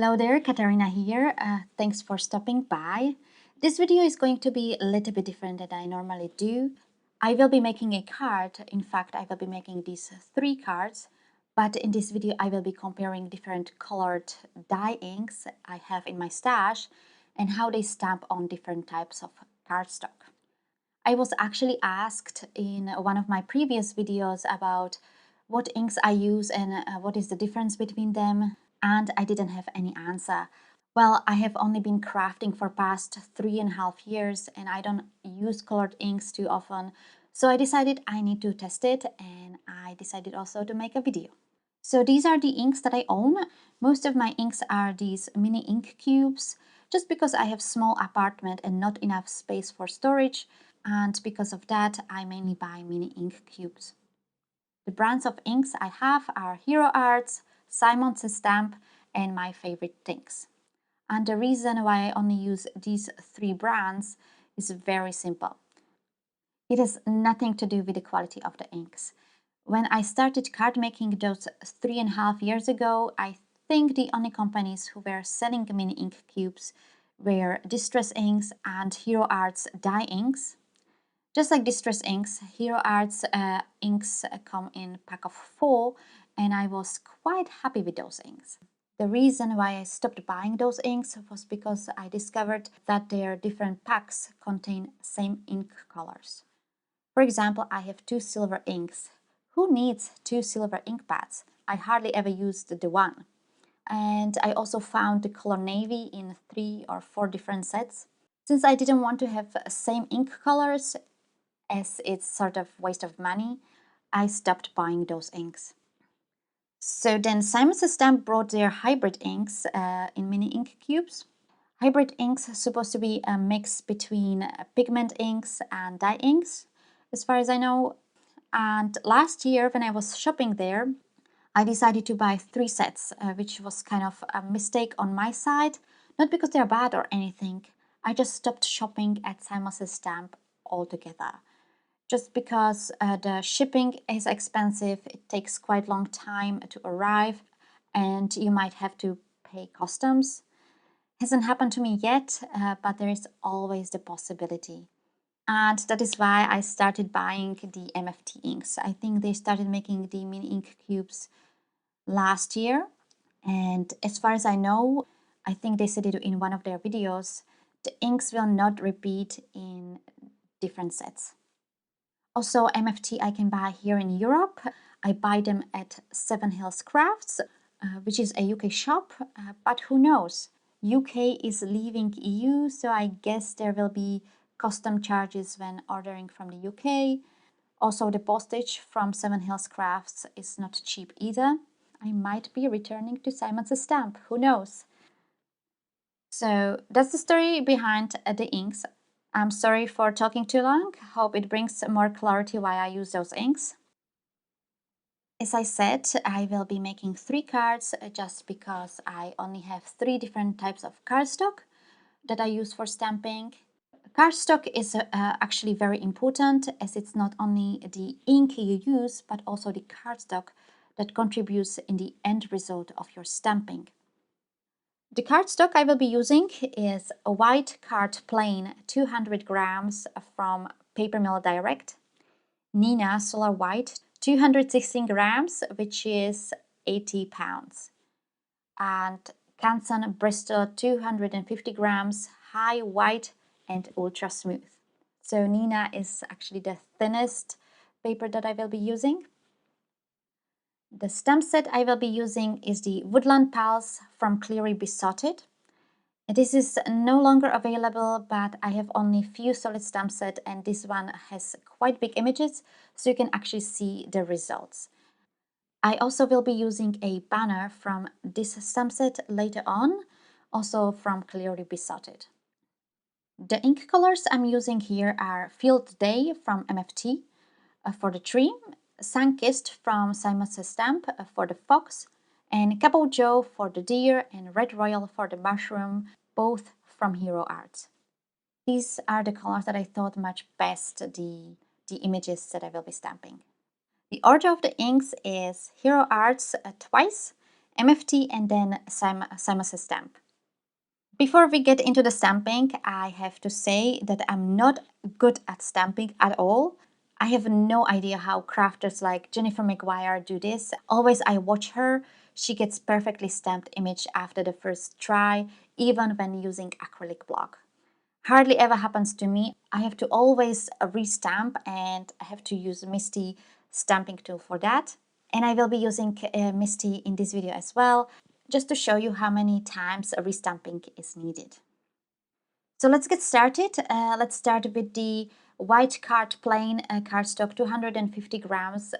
Hello there, Katarina here. Thanks for stopping by. This video is going to be a little bit different than I normally do. I will be making a card. In fact, I will be making these 3 cards, but in this video I will be comparing different colored dye inks I have in my stash and how they stamp on different types of cardstock. I was actually asked in one of my previous videos about what inks I use and what is the difference between them, and I didn't have any answer. Well, I have only been crafting for past 3.5 years and I don't use colored inks too often, so I decided I need to test it, and I decided also to make a video. So these are the inks that I own. Most of my inks are these mini ink cubes, just because I have small apartment and not enough space for storage, and because of that I mainly buy mini ink cubes. The brands of inks I have are Hero Arts, Simon Says Stamp, and my favorite things. And the reason why I only use these 3 brands is very simple. It has nothing to do with the quality of the inks. When I started card making those 3.5 years ago, I think the only companies who were selling mini ink cubes were Distress Inks and Hero Arts dye inks. Just like Distress Inks, Hero Arts inks come in a pack of 4, and I was quite happy with those inks. The reason why I stopped buying those inks was because I discovered that their different packs contain same ink colors. For example, I have 2 silver inks. Who needs 2 silver ink pads? I hardly ever used the one. And I also found the color navy in 3 or 4 different sets. Since I didn't want to have same ink colors, as it's sort of waste of money, I stopped buying those inks. So then Simon Says Stamp brought their hybrid inks in mini ink cubes. Hybrid inks are supposed to be a mix between pigment inks and dye inks, as far as I know. And last year when I was shopping there, I decided to buy 3 sets, which was kind of a mistake on my side. Not because they're bad or anything, I just stopped shopping at Simon Says Stamp altogether. Just because the shipping is expensive, it takes quite a long time to arrive, and you might have to pay customs. Hasn't happened to me yet, but there is always the possibility. And that is why I started buying the MFT inks. I think they started making the mini ink cubes last year, and as far as I know, I think they said it in one of their videos, the inks will not repeat in different sets. Also, MFT I can buy here in Europe. I buy them at Seven Hills Crafts, which is a UK shop, but who knows? UK is leaving EU, so I guess there will be custom charges when ordering from the UK. Also, the postage from Seven Hills Crafts is not cheap either. I might be returning to Simon Says Stamp, who knows? So that's the story behind the inks. I'm sorry for talking too long. Hope it brings more clarity why I use those inks. As I said, I will be making 3 cards just because I only have 3 different types of cardstock that I use for stamping. Cardstock is actually very important, as it's not only the ink you use but also the cardstock that contributes in the end result of your stamping. The cardstock I will be using is a white card plain 200 grams from Paper Mill Direct, Nina Solar White 216 grams, which is 80 pounds, and Canson Bristol 250 grams, high white and ultra smooth. So Nina is actually the thinnest paper that I will be using. The stamp set I will be using is the Woodland Pals from Cleary Besotted. This is no longer available, but I have only few solid stamp set, and this one has quite big images, so you can actually see the results. I also will be using a banner from this stamp set later on, also from Cleary Besotted. The ink colors I'm using here are Field Day from MFT for the tree, Sunkissed from Simon Says Stamp for the fox, and Cabo Joe for the deer, and Red Royal for the mushroom, both from Hero Arts. These are the colors that I thought match best the images that I will be stamping. The order of the inks is Hero Arts twice, MFT and then Simus stamp. Before we get into the stamping, I have to say that I'm not good at stamping at all. I have no idea how crafters like Jennifer McGuire do this. Always I watch her, she gets perfectly stamped image after the first try, even when using acrylic block. Hardly ever happens to me. I have to always restamp and I have to use Misty stamping tool for that. And I will be using Misty in this video as well, just to show you how many times a restamping is needed. So let's get started. Let's start with the white card plain cardstock 250 grams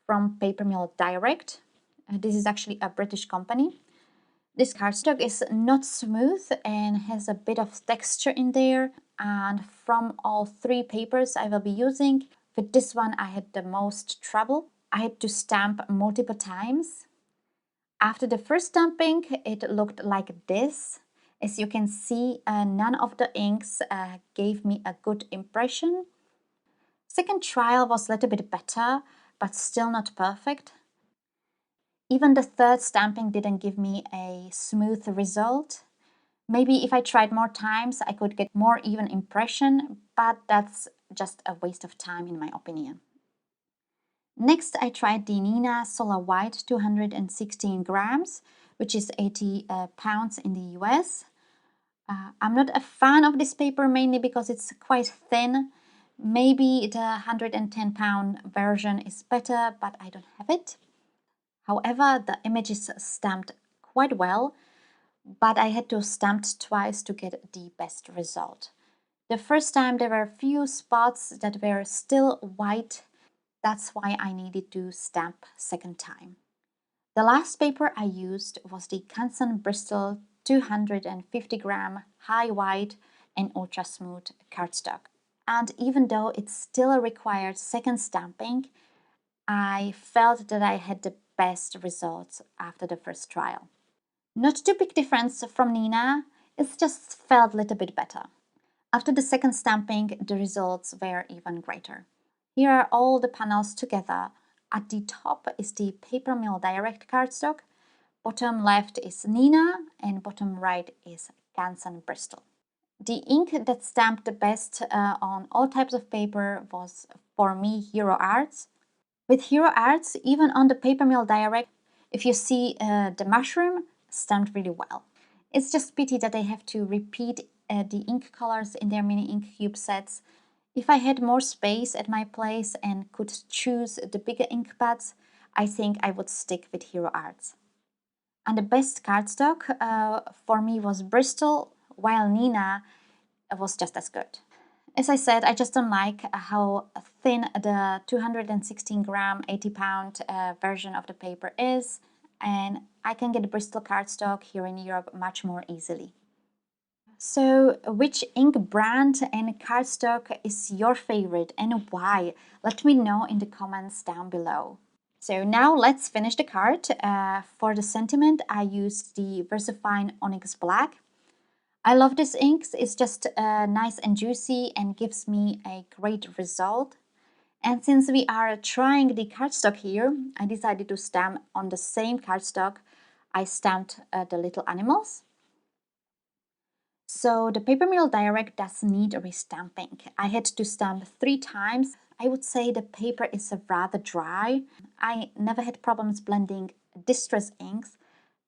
from Paper Mill Direct. This is actually a British company. This cardstock is not smooth and has a bit of texture in there. And from all three papers I will be using, with this one I had the most trouble. I had to stamp multiple times. After the first stamping, it looked like this. As you can see, none of the inks gave me a good impression. Second trial was a little bit better, but still not perfect. Even the third stamping didn't give me a smooth result. Maybe if I tried more times, I could get more even impression, but that's just a waste of time in my opinion. Next, I tried the Nina Solar White 216 grams, which is 80 pounds in the US. I'm not a fan of this paper mainly because it's quite thin. Maybe the 110-pound version is better, but I don't have it. However, the image is stamped quite well, but I had to stamp twice to get the best result. The first time there were a few spots that were still white. That's why I needed to stamp second time. The last paper I used was the Canson Bristol 250 gram high white and ultra smooth cardstock. And even though it still required second stamping, I felt that I had the best results after the first trial. Not too big difference from Nina, it just felt a little bit better. After the second stamping, the results were even greater. Here are all the panels together. At the top is the Paper Mill Direct cardstock, bottom left is Nina, and bottom right is Canson Bristol. The ink that stamped the best on all types of paper was, for me, Hero Arts. With Hero Arts, even on the Paper Mill Direct, if you see the mushroom, stamped really well. It's just pity that they have to repeat the ink colors in their mini ink cube sets. If I had more space at my place and could choose the bigger ink pads, I think I would stick with Hero Arts. And the best cardstock for me was Bristol, while Nina was just as good. As I said, I just don't like how thin the 216 gram, 80 pound version of the paper is, and I can get Bristol cardstock here in Europe much more easily. So, which ink brand and cardstock is your favorite and why? Let me know in the comments down below. So now let's finish the card. For the sentiment, I used the VersaFine Onyx Black. I love this ink. It's just nice and juicy and gives me a great result. And since we are trying the cardstock here, I decided to stamp on the same cardstock I stamped the little animals. So the Paper Mill Direct does need a restamping. I had to stamp 3 times. I would say the paper is rather dry. I never had problems blending distress inks,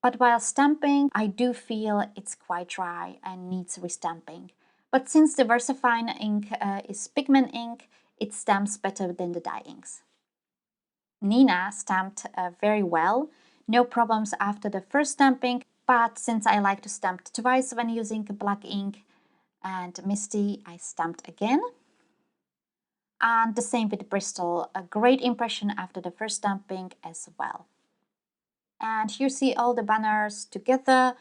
but while stamping, I do feel it's quite dry and needs restamping. But since the VersaFine ink is pigment ink, it stamps better than the dye inks. Nina stamped very well, no problems after the first stamping, but since I like to stamp twice when using black ink and Misty, I stamped again. And the same with Bristol, a great impression after the first stamping as well. And here you see all the banners together.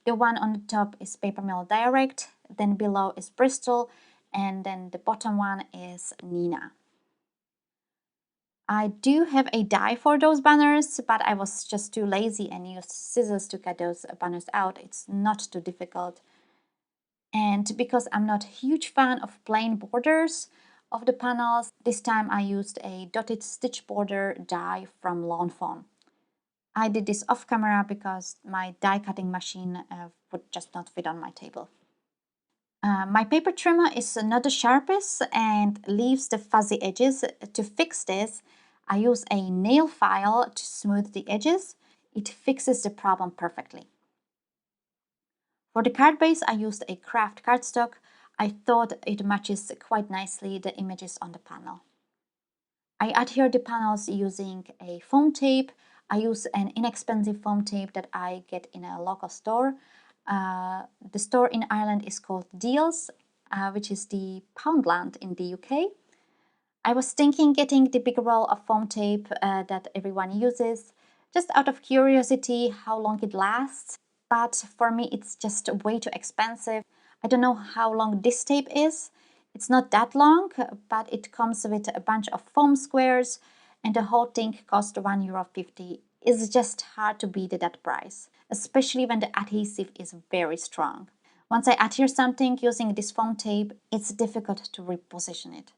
The one on the top is Paper Mill Direct, then below is Bristol, and then the bottom one is Nina. I do have a die for those banners, but I was just too lazy and used scissors to cut those banners out. It's not too difficult. And because I'm not a huge fan of plain borders of the panels, this time I used a dotted stitch border die from Lawn Fawn. I did this off camera because my die cutting machine would just not fit on my table. My paper trimmer is not the sharpest and leaves the fuzzy edges. To fix this, I use a nail file to smooth the edges. It fixes the problem perfectly. For the card base, I used a craft cardstock. I thought it matches quite nicely the images on the panel. I adhere the panels using a foam tape. I use an inexpensive foam tape that I get in a local store. The store in Ireland is called Deals, which is the Poundland in the UK. I was thinking getting the big roll of foam tape that everyone uses, just out of curiosity how long it lasts. But for me, it's just way too expensive. I don't know how long this tape is. It's not that long, but it comes with a bunch of foam squares, and the whole thing cost €1.50. It's just hard to beat that price, especially when the adhesive is very strong. Once I adhere something using this foam tape, it's difficult to reposition it.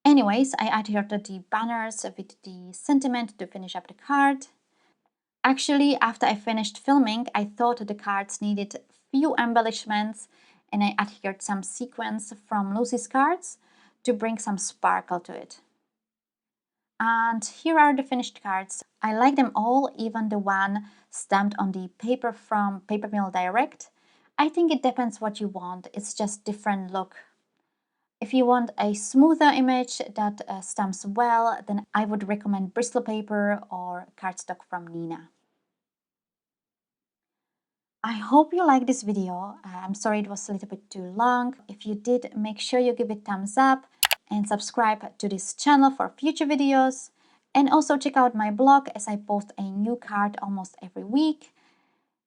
Anyways, I adhered the banners with the sentiment to finish up the card. Actually, after I finished filming, I thought the cards needed few embellishments, and I adhered some sequins from Lucy's cards to bring some sparkle to it. And here are the finished cards. I like them all, even the one stamped on the paper from Paper Mill Direct. I think it depends what you want, it's just different look. If you want a smoother image that stamps well, then I would recommend Bristol paper or cardstock from Nina. I hope you liked this video. I'm sorry it was a little bit too long. If you did, make sure you give it thumbs up and subscribe to this channel for future videos. And also check out my blog as I post a new card almost every week.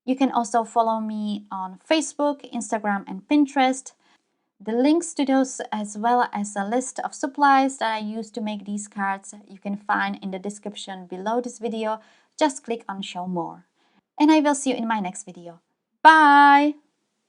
You can also follow me on Facebook, Instagram, and Pinterest. The links to those, as well as a list of supplies that I use to make these cards, you can find in the description below this video. Just click on Show More. And I will see you in my next video. Bye!